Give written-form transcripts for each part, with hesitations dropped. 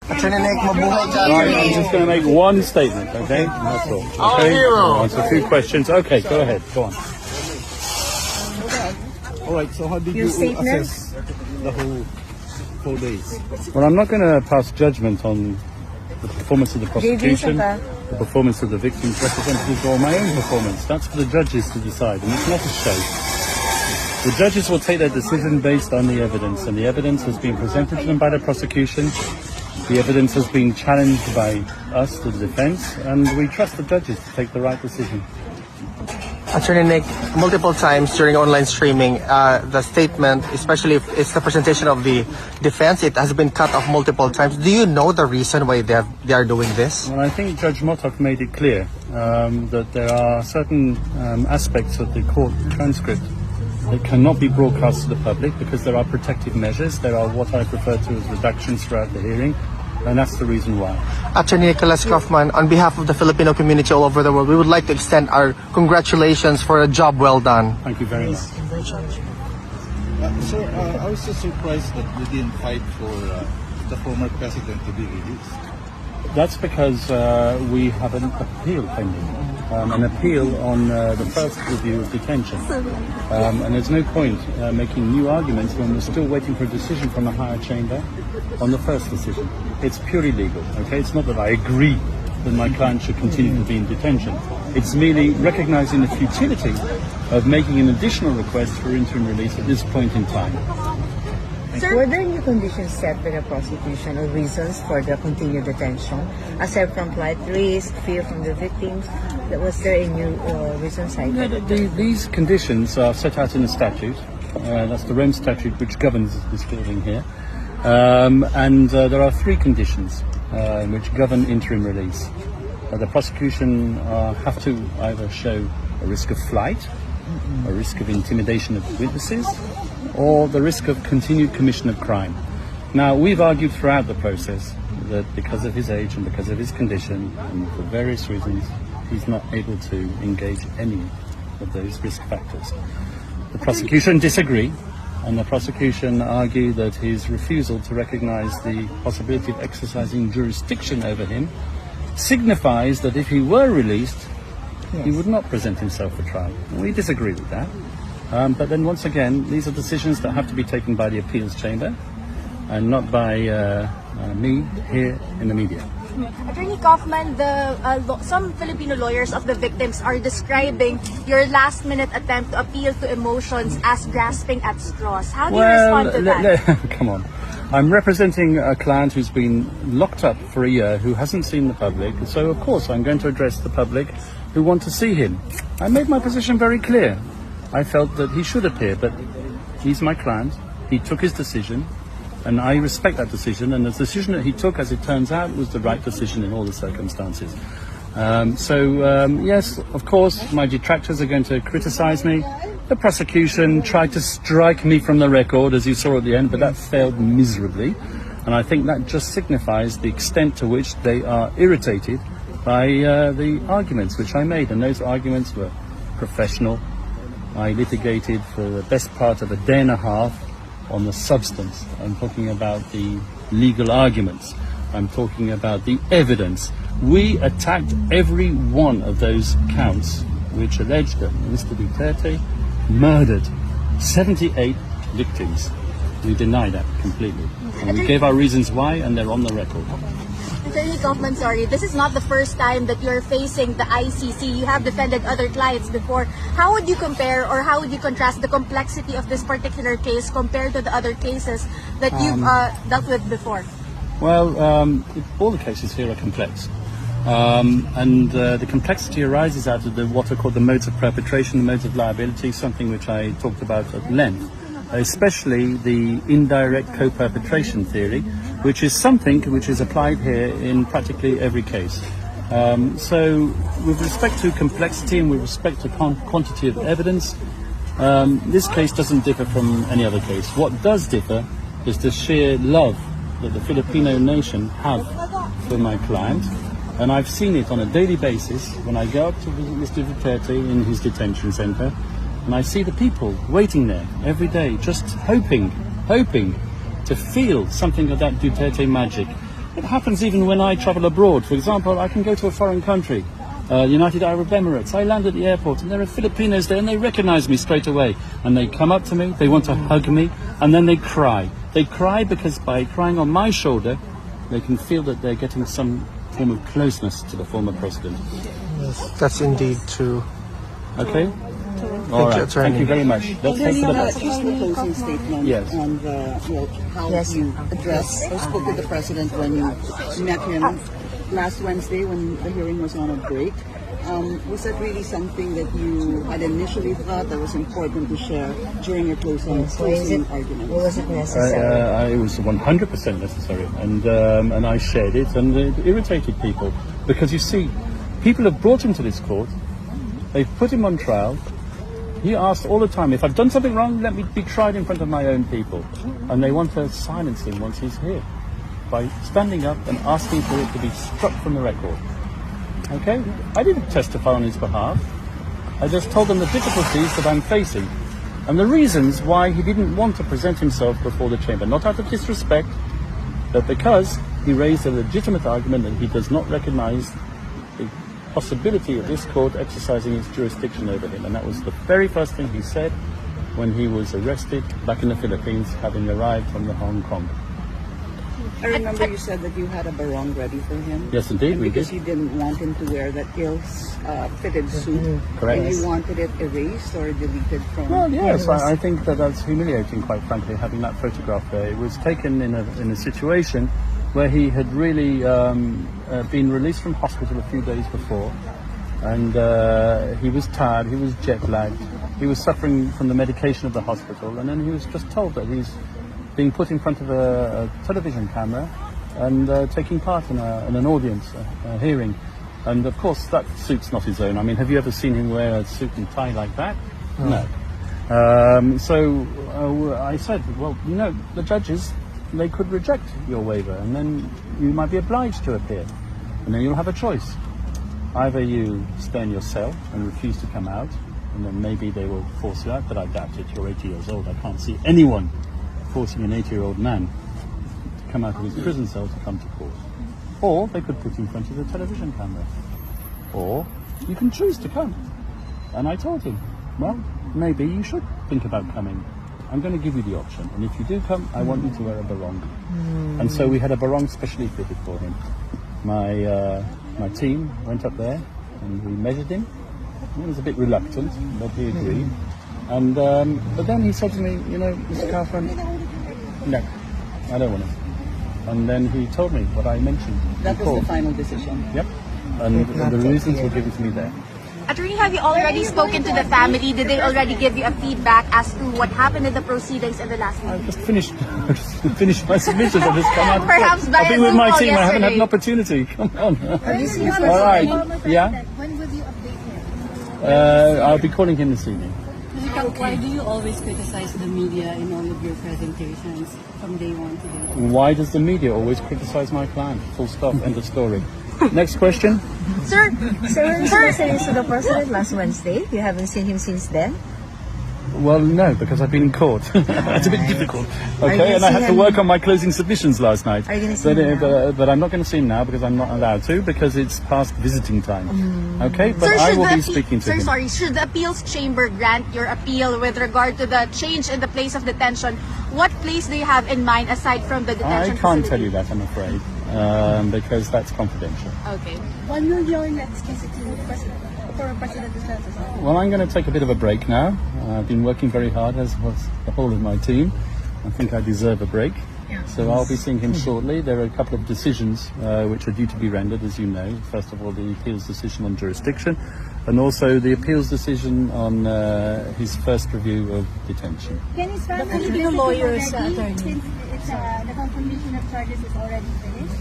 Attorney Nick, mabuhay ka. Right, I'm just going to make one statement, okay? That's all. Okay? I'll answer a few questions. Okay, go ahead. Go on. All right, so how did you assess the whole 4 days? Well, I'm not going to pass judgment on the performance of the prosecution, the performance of the victim's representatives, or my own performance. That's for the judges to decide, and it's not a show. The judges will take their decision based on the evidence, and the evidence has been presented to them by the prosecution. The evidence has been challenged by us, the defense, and we trust the judges to take the right decision. Attorney Nick, multiple times during online streaming, the statement, especially if it's the presentation of the defense, it has been cut off multiple times. Do you know the reason why they are doing this? Well, I think Judge Motok made it clear that there are certain aspects of the court transcript that cannot be broadcast to the public because there are protective measures. There are what I refer to as reductions throughout the hearing, and that's the reason why. Attorney Nicholas Kaufman, on behalf of the Filipino community all over the world, we would like to extend our congratulations for a job well done. Thank you very much. Sir, I was so surprised that you didn't fight for the former president to be released. That's because we have an appeal pending, an appeal on the first review of detention. And there's no point making new arguments when we're still waiting for a decision from the higher chamber on the first decision. It's purely legal, okay? It's not that I agree that my client should continue to be in detention. It's merely recognizing the futility of making an additional request for interim release at this point in time. Were there new conditions set by the prosecution or reasons for the continued detention? Aside from flight risk, fear from the victims, was there a new reason cited? These conditions are set out in the statute. That's the Rome statute which governs this building here. And there are 3 conditions which govern interim release. The prosecution have to either show a risk of flight, a risk of intimidation of witnesses, or the risk of continued commission of crime. Now, we've argued throughout the process that because of his age and because of his condition, and for various reasons, he's not able to engage any of those risk factors. The prosecution disagree, and the prosecution argue that his refusal to recognise the possibility of exercising jurisdiction over him signifies that if he were released, he would not present himself for trial. We disagree with that. But then once again, these are decisions that have to be taken by the appeals chamber and not by me here in the media. Attorney Kaufman, some Filipino lawyers of the victims are describing your last-minute attempt to appeal to emotions as grasping at straws. How do you respond to that? Come on. I'm representing a client who's been locked up for a year, who hasn't seen the public, so of course I'm going to address the public who want to see him. I made my position very clear. I felt that he should appear, but he's my client. He took his decision, and I respect that decision. And the decision that he took, as it turns out, was the right decision in all the circumstances. Yes, of course, my detractors are going to criticize me. The prosecution tried to strike me from the record, as you saw at the end, but that failed miserably. And I think that just signifies the extent to which they are irritated by the arguments which I made. And those arguments were professional. I litigated for the best part of a day and a half on the substance. I'm talking about the legal arguments. I'm talking about the evidence. We attacked every one of those counts which alleged that Mr. Duterte murdered 78 victims. We deny that completely. And we gave our reasons why, and they're on the record. Attorney Kaufman, sorry, this is not the first time that you're facing the ICC. You have defended other clients before. How would you compare or how would you contrast the complexity of this particular case compared to the other cases that you've dealt with before? Well, all the cases here are complex. The complexity arises out of what are called the modes of perpetration, the modes of liability, something which I talked about at length, especially the indirect co-perpetration theory, which is something which is applied here in practically every case. So with respect to complexity and with respect to quantity of evidence, this case doesn't differ from any other case. What does differ is the sheer love that the Filipino nation have for my client. And I've seen it on a daily basis when I go up to visit Mr. Duterte in his detention center, and I see the people waiting there every day, just hoping to feel something of that Duterte magic. It happens even when I travel abroad. For example, I can go to a foreign country, United Arab Emirates. I land at the airport and there are Filipinos there and they recognize me straight away. And they come up to me, they want to hug me, and then they cry. They cry because by crying on my shoulder, they can feel that they're getting some form of closeness to the former president. That's indeed true. Okay? All right. Thank you very much. Let's take to the back. Just the closing statement Yes. on the, how Yes. you addressed or spoke with the president when you met him last Wednesday when the hearing was on a break. Was that really something that you had initially thought that was important to share during your closing argument? Or was it necessary? It was 100% necessary, and I shared it, and it irritated people because you see, people have brought him to this court, they've put him on trial. He asked all the time, if I've done something wrong, let me be tried in front of my own people, and they want to silence him once he's here by standing up and asking for it to be struck from the record. Okay, I didn't testify on his behalf. I just told them the difficulties that I'm facing and the reasons why he didn't want to present himself before the chamber, not out of disrespect, but because he raised a legitimate argument that he does not recognize the possibility of this court exercising its jurisdiction over him. And that was the very first thing he said when he was arrested back in the Philippines, having arrived from Hong Kong. I remember you said that you had a barong ready for him. Yes, indeed, we because did. you didn't want him to wear that ill-fitted suit. Correct. And you wanted it erased or deleted from... Well, yes, I think that's humiliating, quite frankly, having that photograph there. It was taken in a situation where he had really been released from hospital a few days before, and he was tired, he was jet-lagged, he was suffering from the medication of the hospital, and then he was just told that he's being put in front of a television camera and taking part in an audience, a hearing. And of course, that suit's not his own. I mean, have you ever seen him wear a suit and tie like that? No. So I said, well, the judges, they could reject your waiver, and then you might be obliged to appear. And then you'll have a choice. Either you stay in your cell and refuse to come out, and then maybe they will force you out, but I doubt it. You're 80 years old. I can't see anyone forcing an 80-year-old man to come out of his prison cell to come to court. Or they could put you in front of the television camera. Or you can choose to come. And I told him, well, maybe you should think about coming. I'm going to give you the option. And if you do come, I want you to wear a barong. And so we had a barong specially fitted for him. My team went up there and we measured him. He was a bit reluctant, but he agreed. And but then he said to me, Mr. Kaufman, no, I don't want it. And then he told me what I mentioned. That was the final decision. Yep. And the reasons were given to me there. Attorney, have you already spoken to the family? Did they already give you a feedback as to what happened in the proceedings in the last I meeting? just finished my submissions. I've just come out. Perhaps I've been with my via team. I haven't had an yesterday. opportunity. Come on. All All right. Yeah. When will you update him? I'll be calling him this evening. Why do you always criticize the media in all of your presentations from day one to day one? Why does the media always criticize my plan? Full stop. End of story. Next question. Sir, So when you listened to the president last Wednesday, you haven't seen him since then? Well, no, because I've been in court. It's a bit difficult. Are you Okay, and I gonna had see to him- work on my closing submissions last night. Are you gonna see him but I'm not going to see him now because I'm not allowed to, because it's past visiting time. Okay, but Sir, I should will the be speaking to him. should the appeals chamber grant your appeal with regard to the change in the place of detention? What place do you have in mind aside from the I detention can't tell facility? you that, I'm afraid, because that's confidential. Okay. When will your next visit to for President Duterte? Well, I'm going to take a bit of a break now. I've been working very hard, as was the whole of my team. I think I deserve a break. So I'll be seeing him shortly. There are a couple of decisions which are due to be rendered, as you know. First of all, the appeals decision on jurisdiction, and also the appeals decision on his first review of detention. Can his family Filipino visit lawyers, already, attorney. since it's, the confirmation of charges is already finished?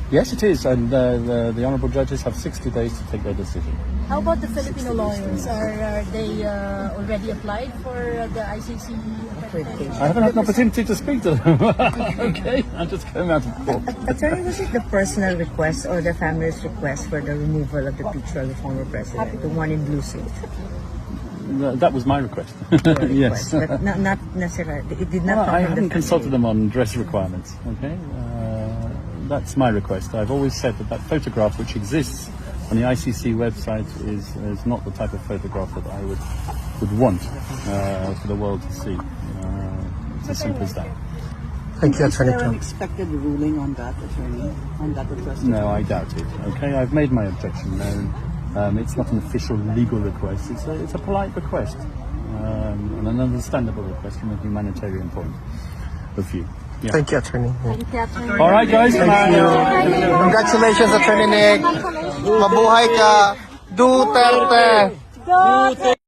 Yes, it is, and the honourable judges have 60 days to take their decision. How about the Filipino lawyers? Are they already applied for the ICC accreditation? I haven't had an opportunity to speak to them. Okay, I just came out of court. Attorney, was it the personal request or the family's request for the removal of the picture of the former president, the one in blue suit? That was my request. Yes. But not necessarily. It did not Well, come I from haven't the consulted family. them on dress requirements. Okay, that's my request. I've always said that photograph which exists on the ICC website is not the type of photograph that I would want for the world to see. It's as simple as that. Thank you, Is Attorney there an Trump. expected ruling on that, attorney? On that request? No, I doubt it. Okay, I've made my objection known. It's not an official legal request. It's a polite request and an understandable request from a humanitarian point of view. Yeah. Thank you, Attorney. Thank you, Attorney. All right, guys. Thank you. Congratulations, Attorney Nick. Mabuhay ka, Duterte.